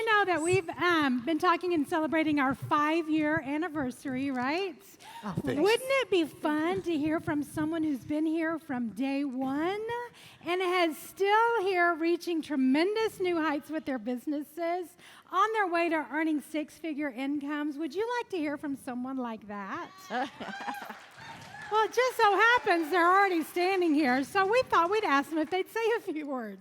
you know that we've been talking and celebrating our 5-year anniversary, right? Oh, thanks. Wouldn't it be fun to hear from someone who's been here from day one and is still here reaching tremendous new heights with their businesses, on their way to earning 6-figure incomes? Would you like to hear from someone like that? Well, it just so happens they're already standing here, so we thought we'd ask them if they'd say a few words.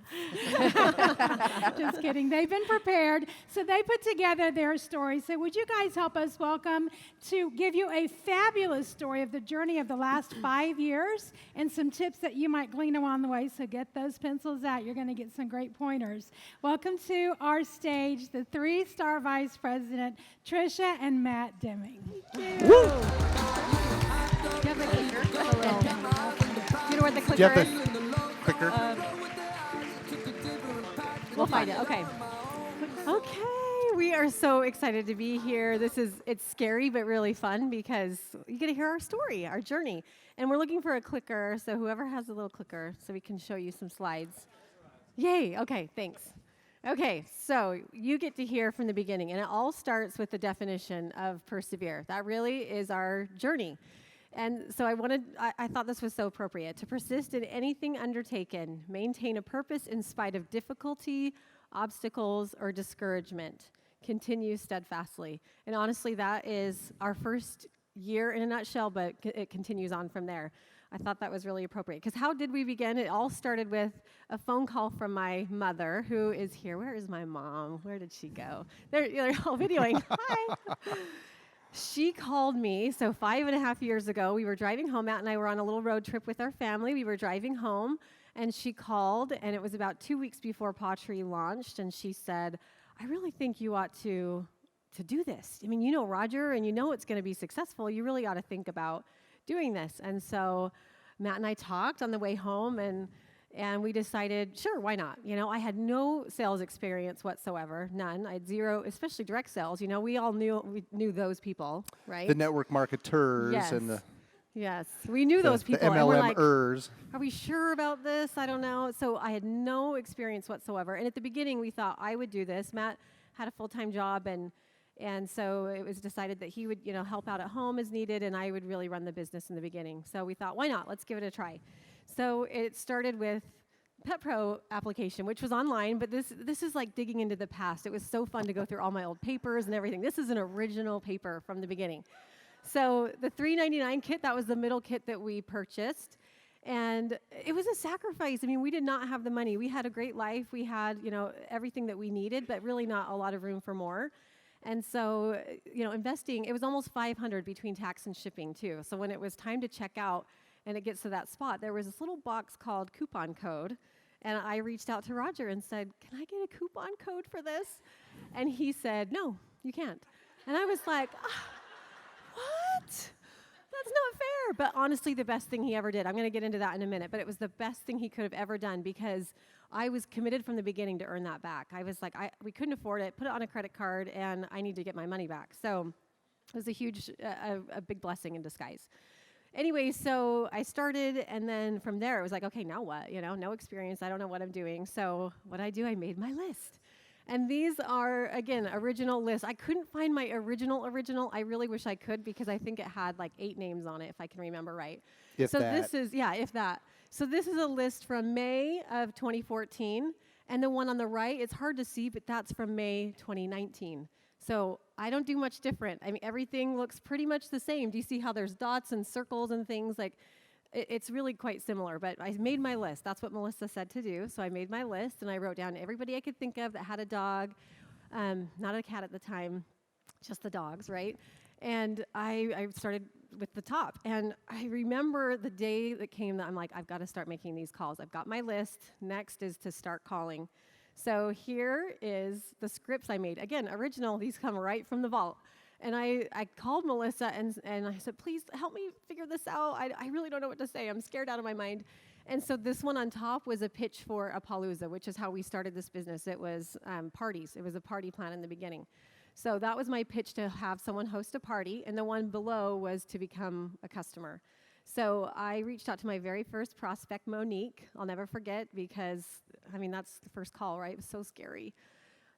Just kidding. They've been prepared, so they put together their story. So would you guys help us welcome to give you a fabulous story of the journey of the last 5 years and some tips that you might glean along the way, so get those pencils out. You're going to get some great pointers. Welcome to our stage, the 3-star Vice President, Trisha and Matt Deming. Thank you. Woo! Do you have the clicker? Do you know where the clicker is? Clicker. We'll find it. Okay. Okay, we are so excited to be here. It's scary but really fun because you get to hear our story, our journey. And we're looking for a clicker, so whoever has a little clicker so we can show you some slides. Yay, okay, thanks. Okay, so you get to hear from the beginning, and it all starts with the definition of persevere. That really is our journey. And so I thought this was so appropriate. To persist in anything undertaken, maintain a purpose in spite of difficulty, obstacles, or discouragement. Continue steadfastly. And honestly, that is our first year in a nutshell, but it continues on from there. I thought that was really appropriate. Because how did we begin? It all started with a phone call from my mother, who is here. Where is my mom? Where did she go? They're all videoing. Hi. She called me, so 5.5 years ago, we were driving home. Matt and I were on a little road trip with our family. We were driving home, and she called, and it was about 2 weeks before pawTree launched, and she said, I really think you ought to do this. I mean, you know Roger, and you know it's going to be successful. You really ought to think about doing this. And so Matt and I talked on the way home, and we decided, sure, why not? You know, I had no sales experience whatsoever, none. I had zero, especially direct sales. You know, we knew those people, right? The network marketers Yes. and the Yes, we knew those people. The and we're like, MLMers. are we sure about this? I don't know. So I had no experience whatsoever. And at the beginning, we thought I would do this. Matt had a full-time job, and so it was decided that he would, you know, help out at home as needed, and I would really run the business in the beginning. So we thought, why not? Let's give it a try. So it started with PetPro application, which was online, but this is like digging into the past. It was so fun to go through all my old papers and everything. This is an original paper from the beginning. So the $3.99 kit, that was the middle kit that we purchased. And it was a sacrifice. I mean, we did not have the money. We had a great life. We had, you know, everything that we needed, but really not a lot of room for more. And so, you know, investing, it was almost $500 between tax and shipping too. So when it was time to check out and it gets to that spot, there was this little box called coupon code. And I reached out to Roger and said, can I get a coupon code for this? And he said, no, you can't. And I was like, what? That's not fair. But honestly, the best thing he ever did. I'm going to get into that in a minute. But it was the best thing he could have ever done because I was committed from the beginning to earn that back. I was like, we couldn't afford it, put it on a credit card, and I need to get my money back. So it was a huge, a big blessing in disguise. Anyway, so I started, and then from there, it was like, okay, now what? You know, no experience. I don't know what I'm doing. So what I do, I made my list. And these are, again, original lists. I couldn't find my original. I really wish I could because I think it had like 8 names on it, if I can remember right. If so that. this is, yeah, if that. So this is a list from May of 2014. And the one on the right, it's hard to see, but that's from May 2019. So I don't do much different. I mean, everything looks pretty much the same. Do you see how there's dots and circles and things? Like, it's really quite similar, but I made my list. That's what Melissa said to do. So I made my list, and I wrote down everybody I could think of that had a dog, not a cat at the time, just the dogs, right? And I started with the top. And I remember the day that came that I'm like, I've got to start making these calls. I've got my list. Next is to start calling. So here is the scripts I made. Again, original. These come right from the vault. And I called Melissa and I said, please help me figure this out. I really don't know what to say. I'm scared out of my mind. And so this one on top was a pitch for a Palooza, which is how we started this business. It was parties. It was a party plan in the beginning. So that was my pitch, to have someone host a party. And the one below was to become a customer. So I reached out to my very first prospect, Monique. I'll never forget because, I mean, that's the first call, right? It was so scary.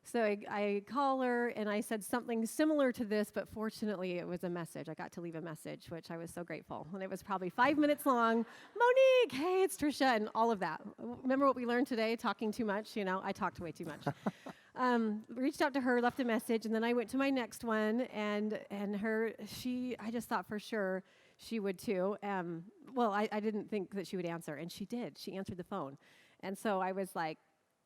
So I call her and I said something similar to this, but fortunately it was a message. I got to leave a message, which I was so grateful. And it was probably 5 minutes long. Monique, hey, it's Trisha, and all of that. Remember what we learned today, talking too much? I talked way too much. Reached out to her, left a message, and then I went to my next one, and I just thought for sure she would too. I didn't think that she would answer, and she did. She answered the phone. And so I was like,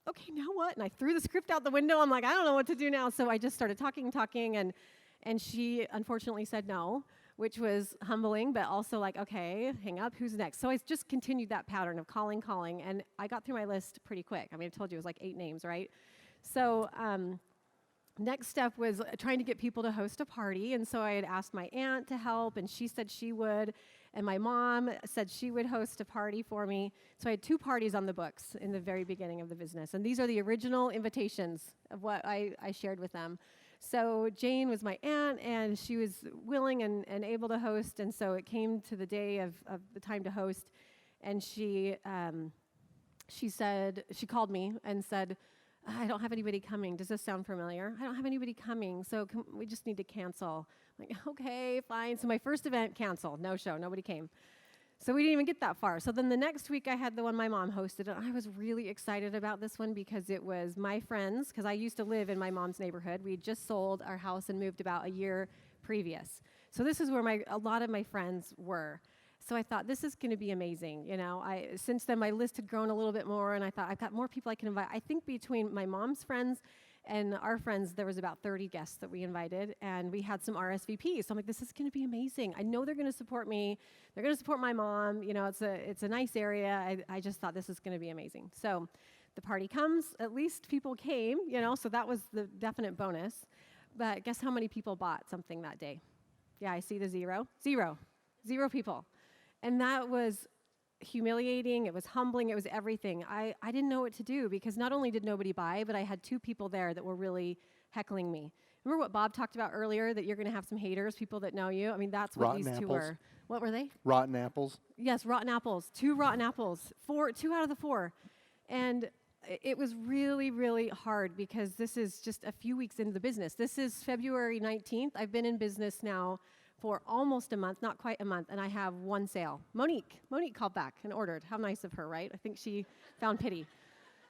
okay, now what? And I threw the script out the window. I'm like, I don't know what to do now. So I just started talking, and she unfortunately said no, which was humbling, but also like, okay, hang up, who's next? So I just continued that pattern of calling, and I got through my list pretty quick. I mean, I told you it was like 8 names, right? So next step was trying to get people to host a party, and so I had asked my aunt to help, and she said she would, and my mom said she would host a party for me. So I had 2 parties on the books in the very beginning of the business, and these are the original invitations of what I shared with them. So Jane was my aunt, and she was willing and able to host, and so it came to the day of the time to host, and she called me and said, I don't have anybody coming. Does this sound familiar? I don't have anybody coming, so we just need to cancel. I'm like, okay, fine. So my first event canceled. No show. Nobody came. So we didn't even get that far. So then the next week I had the one my mom hosted, and I was really excited about this one because it was my friends, because I used to live in my mom's neighborhood. We had just sold our house and moved about a year previous. So this is where a lot of my friends were. So I thought, this is going to be amazing. Since then, my list had grown a little bit more, and I thought, I've got more people I can invite. I think between my mom's friends and our friends, there was about 30 guests that we invited, and we had some RSVPs. So I'm like, this is going to be amazing. I know they're going to support me. They're going to support my mom. It's a nice area. I just thought this is going to be amazing. So the party comes. At least people came, so that was the definite bonus. But guess how many people bought something that day? Yeah, I see the zero. Zero people. And that was humiliating, it was humbling, it was everything. I didn't know what to do because not only did nobody buy, but I had 2 people there that were really heckling me. Remember what Bob talked about earlier, that you're going to have some haters, people that know you? I mean, that's what these 2 were. What were they? Rotten apples. Yes, rotten apples. 2 rotten apples. 2 out of the 4. And it was really, really hard because this is just a few weeks into the business. This is February 19th. I've been in business now for almost a month, not quite a month, and I have 1 sale. Monique called back and ordered. How nice of her, right? I think she found pity.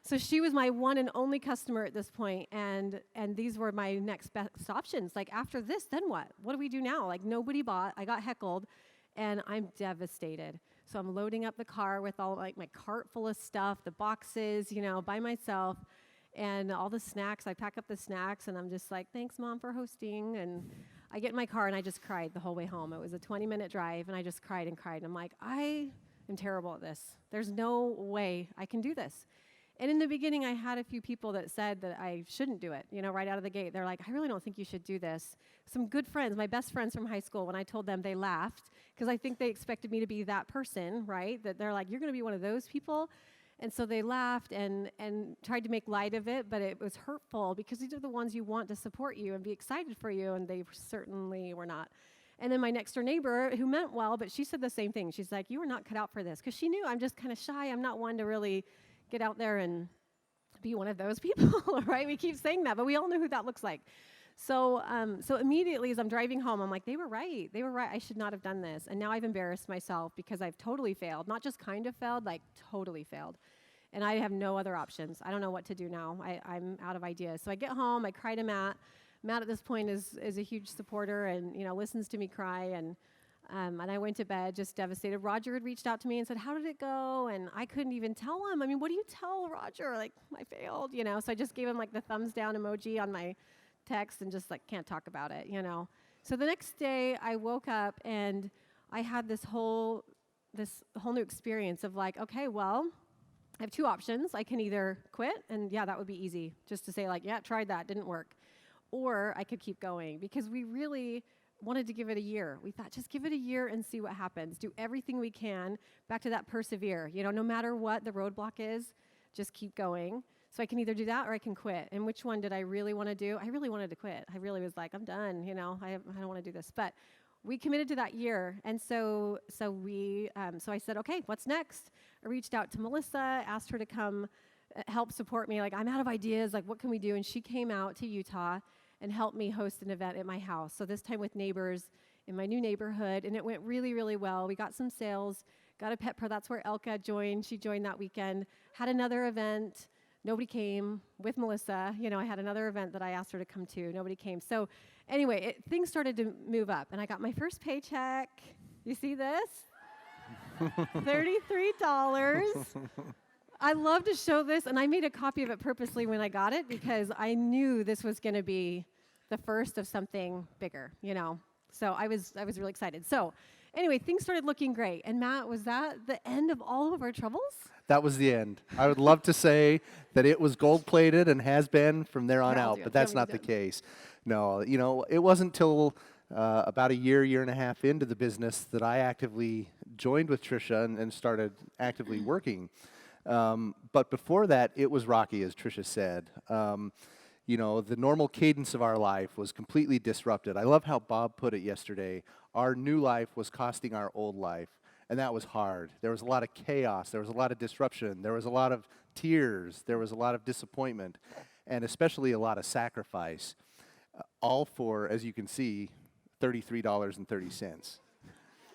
So she was my one and only customer at this point, and these were my next best options. Like, after this, then what? What do we do now? Like, nobody bought. I got heckled, and I'm devastated. So I'm loading up the car with all, like, my cart full of stuff, the boxes, by myself, and all the snacks. I pack up the snacks, and I'm just like, thanks, Mom, for hosting, and I get in my car and I just cried the whole way home. It was a 20-minute drive, and I just cried and cried. And I'm like, I am terrible at this. There's no way I can do this. And in the beginning, I had a few people that said that I shouldn't do it, right out of the gate. They're like, I really don't think you should do this. Some good friends, my best friends from high school, when I told them, they laughed because I think they expected me to be that person, right? That they're like, you're going to be one of those people. And so they laughed and tried to make light of it, but it was hurtful because these are the ones you want to support you and be excited for you, and they certainly were not. And then my next door neighbor, who meant well, but she said the same thing. She's like, you were not cut out for this, because she knew I'm just kind of shy. I'm not one to really get out there and be one of those people, right? We keep saying that, but we all know who that looks like. So immediately as I'm driving home, I'm like, they were right. I should not have done this. And now I've embarrassed myself because I've totally failed. Not just kind of failed, like totally failed. And I have no other options. I don't know what to do now. I'm out of ideas. So I get home, I cry to Matt. Matt at this point is a huge supporter and, listens to me cry. And I went to bed just devastated. Roger had reached out to me and said, how did it go? And I couldn't even tell him. I mean, what do you tell Roger? Like, I failed, So I just gave him like the thumbs down emoji on my text and just like can't talk about it, So the next day I woke up and I had this whole new experience of like, okay, well, I have 2 options. I can either quit, and yeah, that would be easy, just to say like, yeah, tried that, didn't work. Or I could keep going because we really wanted to give it a year. We thought, just give it a year and see what happens. Do everything we can, back to that persevere. No matter what the roadblock is, just keep going. So I can either do that or I can quit. And which one did I really want to do? I really wanted to quit. I really was like, I'm done, I don't want to do this. But we committed to that year. And so I said, okay, what's next? I reached out to Melissa, asked her to come help support me. Like, I'm out of ideas. Like, what can we do? And she came out to Utah and helped me host an event at my house. So this time with neighbors in my new neighborhood, and it went really, really well. We got some sales, got a pet pro. That's where Elka joined. She joined that weekend. Had another event. Nobody came with Melissa. You know, I had another event that I asked her to come to. Nobody came. So anyway, things started to move up, and I got my first paycheck. You see this? $33. I love to show this, and I made a copy of it purposely when I got it because I knew this was going to be the first of something bigger, you know. So I was really excited. So anyway, things started looking great. And Matt, was that the end of all of our troubles? That was the end. I would love to say that it was gold-plated and has been from there on out, but that's not the case. No, you know, it wasn't till about a year and a half into the business that I actively joined with Trisha and started actively working. But before that, it was rocky, as Trisha said. You know, the normal cadence of our life was completely disrupted. I love how Bob put it yesterday. Our new life was costing our old life, and that was hard. There was a lot of chaos. There was a lot of disruption. There was a lot of tears. There was a lot of disappointment, and especially a lot of sacrifice, all for, as you can see, $33.30.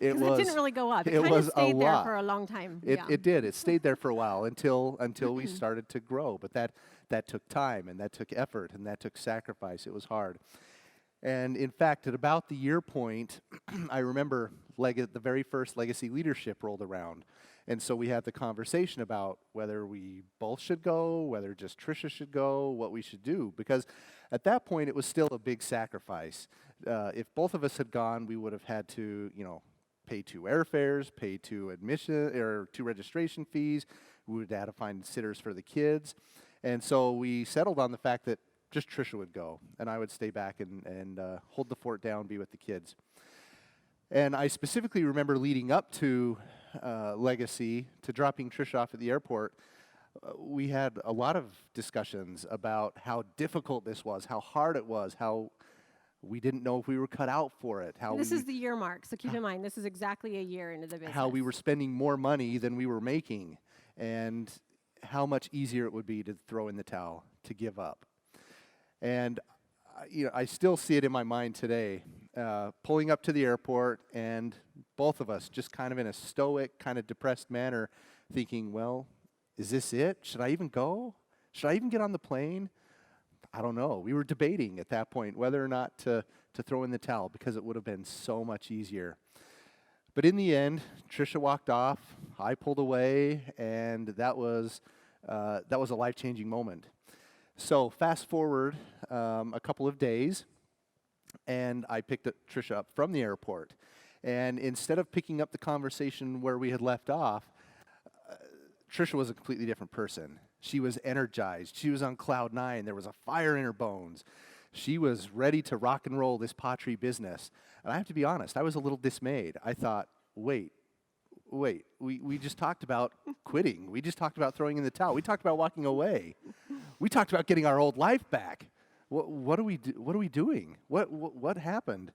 It didn't really go up. It kind of stayed there for a long time. It did. It stayed there for a while until we started to grow. But that took time, and that took effort, and that took sacrifice. It was hard. And in fact, at about the year point, I remember the very first Legacy Leadership rolled around. And so we had the conversation about whether we both should go, whether just Trisha should go, what we should do. Because at that point, it was still a big sacrifice. If both of us had gone, we would have had to, you know, pay 2 airfares, pay 2 admission or 2 registration fees. We would have to find sitters for the kids. And so we settled on the fact that just Trisha would go, and I would stay back and hold the fort down, be with the kids. And I specifically remember leading up to Legacy, to dropping Trisha off at the airport, we had a lot of discussions about how difficult this was, how hard it was, how we didn't know if we were cut out for it. This is the year mark, so keep in mind, this is exactly a year into the business. How we were spending more money than we were making, and how much easier it would be to throw in the towel, to give up. And you know, I still see it in my mind today, pulling up to the airport, and both of us just kind of in a stoic, kind of depressed manner, thinking, well, is this it? Should I even go? Should I even get on the plane? I don't know. We were debating at that point whether or not to throw in the towel, because it would have been so much easier. But in the end, Trisha walked off, I pulled away, and that was a life-changing moment. So fast forward a couple of days, and I picked Trisha up from the airport. And instead of picking up the conversation where we had left off, Trisha was a completely different person. She was energized. She was on cloud 9. There was a fire in her bones. She was ready to rock and roll this pawTree business. And I have to be honest, I was a little dismayed. I thought, wait, we just talked about quitting. We just talked about throwing in the towel. We talked about walking away. We talked about getting our old life back. What are we doing? What happened?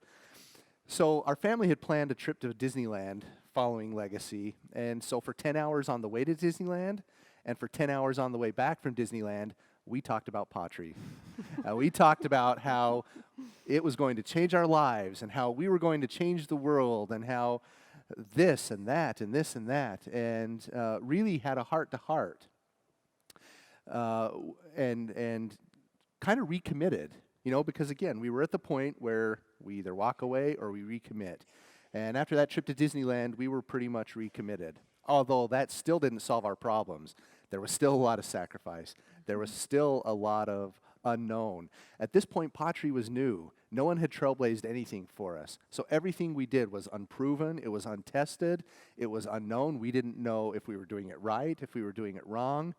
So our family had planned a trip to Disneyland following Legacy, and so for 10 hours on the way to Disneyland and for 10 hours on the way back from Disneyland, we talked about pawTree. We talked about how it was going to change our lives and how we were going to change the world and how this and that and this and that, and really had a heart-to-heart and kind of recommitted, you know, because again, we were at the point where we either walk away or we recommit. And after that trip to Disneyland, we were pretty much recommitted. Although that still didn't solve our problems. There was still a lot of sacrifice. There was still a lot of unknown. At this point, pawTree was new. No one had trailblazed anything for us. So everything we did was unproven. It was untested. It was unknown. We didn't know if we were doing it right, if we were doing it wrong.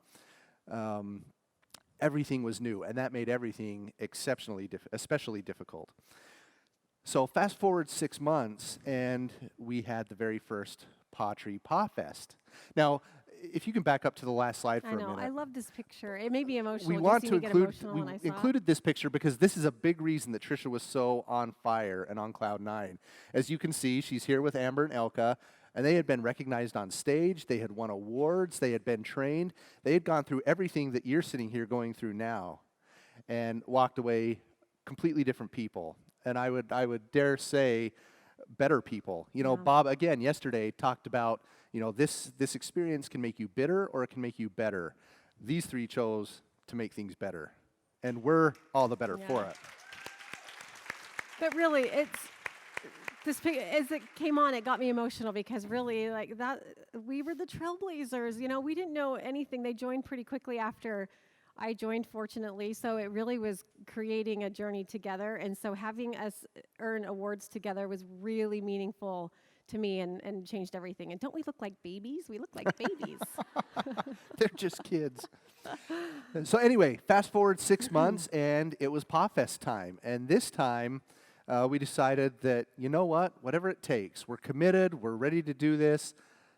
Everything was new, and that made everything especially difficult. So fast forward 6 months, and we had the very first pawTree pawFest. Now, if you can back up to the last slide for a minute. I love this picture. It made me emotional. We want to include this picture because this is a big reason that Trisha was so on fire and on cloud 9. As you can see, she's here with Amber and Elka. And they had been recognized on stage. They had won awards. They had been trained. They had gone through everything that you're sitting here going through now and walked away completely different people. And I would dare say better people. You know, Bob, again, yesterday talked about, you know, this experience can make you bitter or it can make you better. These three chose to make things better. And we're all the better for it. But really, as it came on, it got me emotional because really, like that, we were the trailblazers. You know, we didn't know anything. They joined pretty quickly after I joined, fortunately. So it really was creating a journey together. And so having us earn awards together was really meaningful to me and changed everything. And don't we look like babies? We look like babies. They're just kids. So anyway, fast forward 6 months, and it was pawFest time. And this time, we decided that, you know what, whatever it takes, we're committed, we're ready to do this.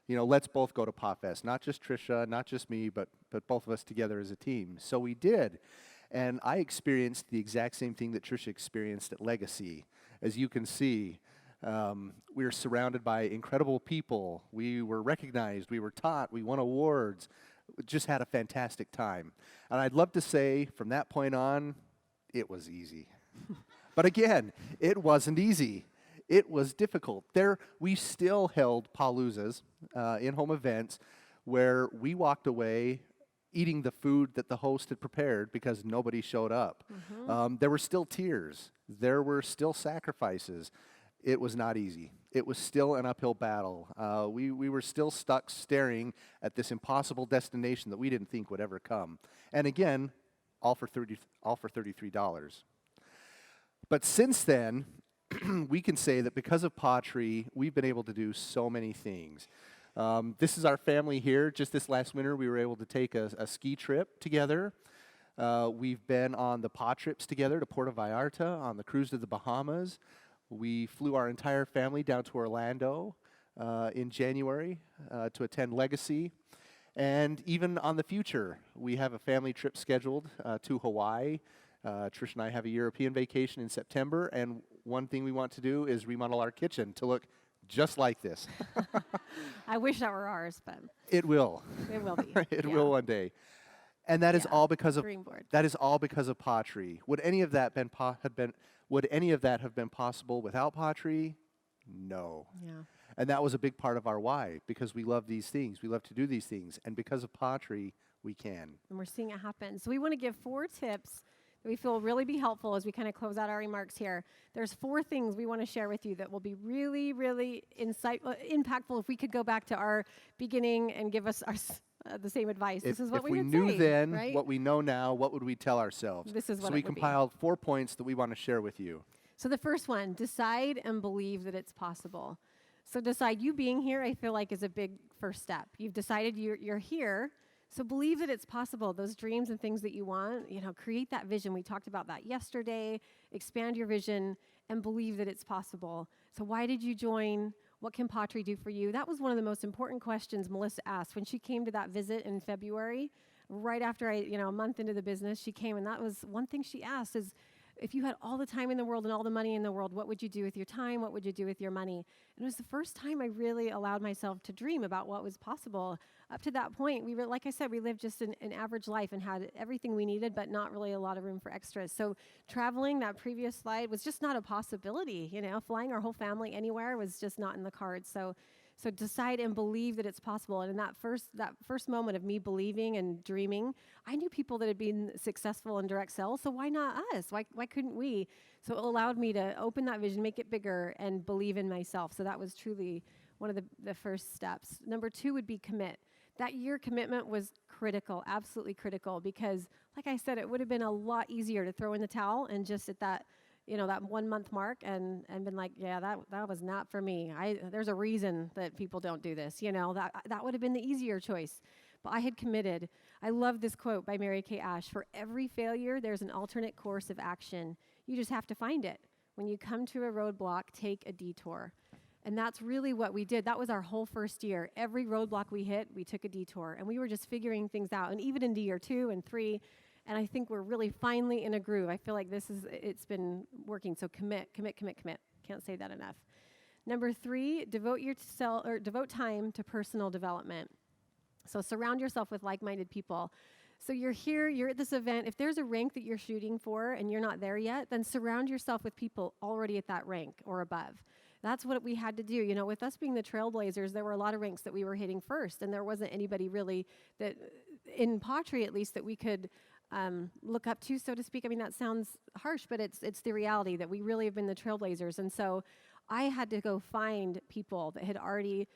You know, let's both go to pawFest. Not just Trisha, not just me, but both of us together as a team. So we did. And I experienced the exact same thing that Trisha experienced at Legacy. As you can see, we were surrounded by incredible people. We were recognized, we were taught, we won awards. Just had a fantastic time. And I'd love to say from that point on, it was easy. But again, it wasn't easy. It was difficult. We still held Paloozas, in-home events, where we walked away eating the food that the host had prepared because nobody showed up. There were still tears. There were still sacrifices. It was not easy. It was still an uphill battle. We were still stuck staring at this impossible destination that we didn't think would ever come. And again, all for $33. But since then, we can say that because of pawTree, we've been able to do so many things. This is our family here. Just this last winter, we were able to take a ski trip together. We've been on the paw trips together to Puerto Vallarta, on the cruise to the Bahamas. We flew our entire family down to Orlando in January to attend Legacy. And even on the future, we have a family trip scheduled to Hawaii. Trish and I have a European vacation in September, and one thing we want to do is remodel our kitchen to look just like this. I wish that were ours, but it will. It will be. It will one day. And that is all because of Dream board. that is all because of pawTree. Would any of that have been possible without pawTree? No. Yeah. And that was a big part of our why, because we love these things. We love to do these things. And because of pawTree, we can. And we're seeing it happen. So we want to give 4 tips that we feel will really be helpful as we kind of close out our remarks here. There's 4 things we want to share with you that will be really, really impactful if we could go back to our beginning and give us the same advice. This is what we would say. If we knew then right? what we know now, what would we tell ourselves? This is what so it we would be. compiled 4 points that we want to share with you. So the first one, decide and believe that it's possible. So decide, you being here, I feel like is a big first step. You've decided you're here, so believe that it's possible. Those dreams and things that you want, create that vision. We talked about that yesterday. Expand your vision and believe that it's possible. So why did you join? What can pawTree do for you? That was one of the most important questions Melissa asked when she came to that visit in February. Right after a month into the business, she came, and that was one thing she asked is, if you had all the time in the world and all the money in the world, what would you do with your time? What would you do with your money? And it was the first time I really allowed myself to dream about what was possible. Up to that point, like I said, we lived just an average life and had everything we needed, but not really a lot of room for extras. So traveling, that previous slide, was just not a possibility. Flying our whole family anywhere was just not in the cards. So decide and believe that it's possible. And in that first moment of me believing and dreaming, I knew people that had been successful in direct sales, so why not us? Why couldn't we? So it allowed me to open that vision, make it bigger, and believe in myself. So that was truly one of the first steps. Number 2 would be commit. That year commitment was critical, absolutely critical, because like I said, it would have been a lot easier to throw in the towel and just at that 1 month mark and been like, yeah, that was not for me. There's a reason that people don't do this. That would have been the easier choice. But I had committed. I love this quote by Mary Kay Ash. For every failure, there's an alternate course of action. You just have to find it. When you come to a roadblock, take a detour. And that's really what we did. That was our whole first year. Every roadblock we hit, we took a detour. And we were just figuring things out. And even into year 2 and 3, and I think we're really finally in a groove. I feel like it's been working. So commit. Can't say that enough. Number 3, devote time to personal development. So surround yourself with like-minded people. So you're here, you're at this event. If there's a rank that you're shooting for and you're not there yet, then surround yourself with people already at that rank or above. That's what we had to do. You know, with us being the trailblazers, there were a lot of ranks that we were hitting first, and there wasn't anybody really that, in pawTree at least, that we could look up to, so to speak. I mean, that sounds harsh, but it's the reality that we really have been the trailblazers. And so I had to go find people that had already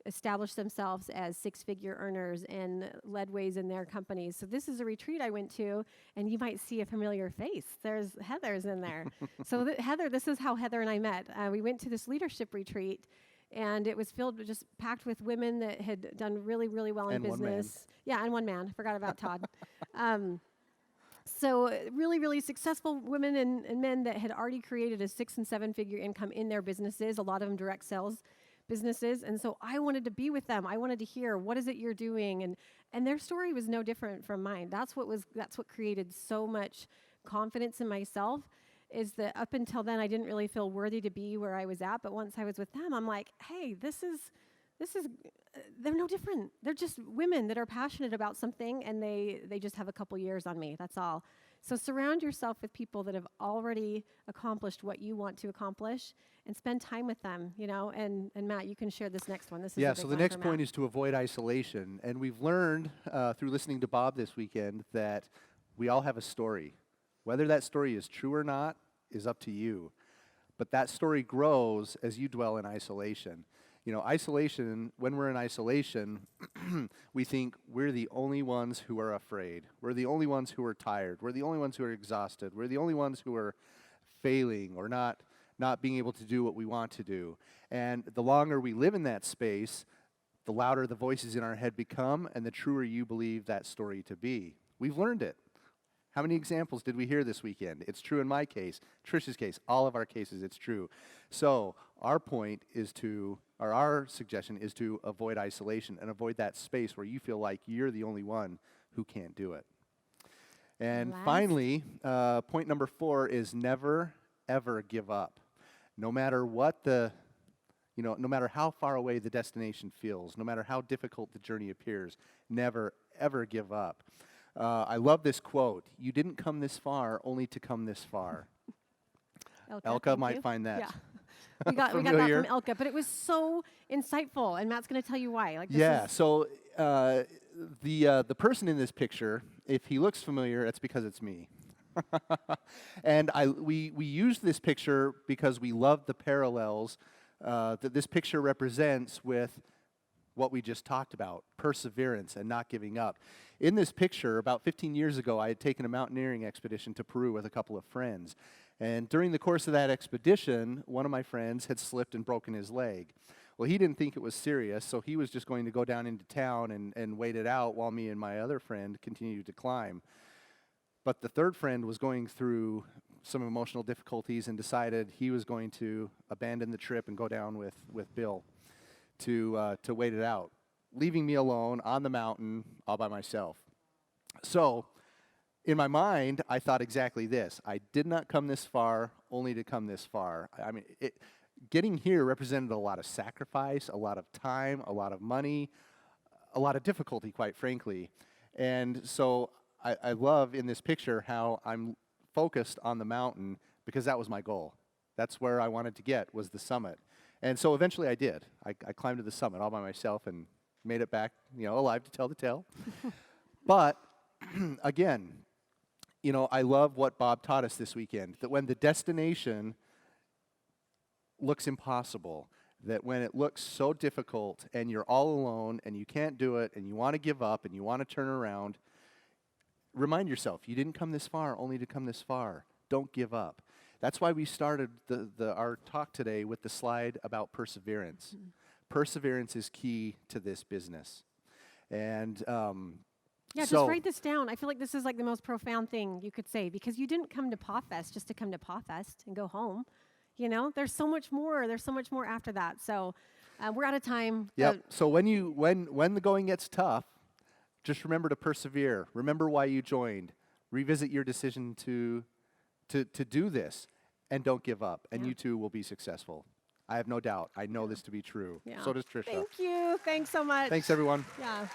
established themselves as six-figure earners and led ways in their companies. So this is a retreat I went to, and you might see a familiar face. There's Heather's in there. So Heather, this is how Heather and I met. We went to this leadership retreat, and it was filled with just packed with women that had done really, really well in business. 1 man. Yeah, and 1 man. Forgot about Todd. So really, really successful women and men that had already created a 6- and 7-figure income in their businesses, a lot of them direct sales businesses. And so I wanted to be with them. I wanted to hear, what is it you're doing? And their story was no different from mine. That's what created so much confidence in myself, is that up until then I didn't really feel worthy to be where I was at. But once I was with them, I'm like, hey, this is they're no different. They're just women that are passionate about something, and they just have a couple years on me. That's all. So surround yourself with people that have already accomplished what you want to accomplish, and spend time with them, you know. And Matt, you can share this next one. This is a big so the one next for point Matt. is to avoid isolation. And we've learned through listening to Bob this weekend that we all have a story. Whether that story is true or not is up to you. But that story grows as you dwell in isolation. You know, isolation, when we're in isolation, we think we're the only ones who are afraid. We're the only ones who are tired. We're the only ones who are exhausted. We're the only ones who are failing or not being able to do what we want to do. And the longer we live in that space, the louder the voices in our head become, and the truer you believe that story to be. We've learned it. How many examples did we hear this weekend? It's true in my case, Trisha's case, all of our cases, it's true. So our suggestion is to avoid isolation and avoid that space where you feel like you're the only one who can't do it. And finally, point number 4 is never, ever give up. No matter no matter how far away the destination feels, no matter how difficult the journey appears, never, ever give up. I love this quote: "You didn't come this far only to come this far." Elka might find that. Yeah. We got that from Elka, but it was so insightful, and Matt's going to tell you why. So the person in this picture, if he looks familiar, it's because it's me. And we used this picture because we love the parallels that this picture represents with what we just talked about, perseverance and not giving up. In this picture, about 15 years ago, I had taken a mountaineering expedition to Peru with a couple of friends. And during the course of that expedition, one of my friends had slipped and broken his leg. Well, he didn't think it was serious, so he was just going to go down into town and wait it out while me and my other friend continued to climb. But the third friend was going through some emotional difficulties and decided he was going to abandon the trip and go down with Bill to wait it out, leaving me alone on the mountain all by myself. So in my mind, I thought exactly this: I did not come this far only to come this far. I mean, getting here represented a lot of sacrifice, a lot of time, a lot of money, a lot of difficulty, quite frankly. And so I love in this picture how I'm focused on the mountain because that was my goal. That's where I wanted to get, was the summit. And so eventually I did. I climbed to the summit all by myself and made it back, alive to tell the tale. But again, I love what Bob taught us this weekend, that when the destination looks impossible, that when it looks so difficult and you're all alone and you can't do it and you want to give up and you want to turn around, remind yourself, you didn't come this far only to come this far. Don't give up. That's why we started our talk today with the slide about perseverance. Mm-hmm. Perseverance is key to this business. And just write this down. I feel like this is like the most profound thing you could say, because you didn't come to pawFest just to come to pawFest and go home. There's so much more. There's so much more after that. So we're out of time. Yep. So when the going gets tough, just remember to persevere. Remember why you joined. Revisit your decision to do this, and don't give up. And you too will be successful. I have no doubt. I know this to be true. Yeah. So does Trisha. Thank you. Thanks so much. Thanks, everyone. Yeah.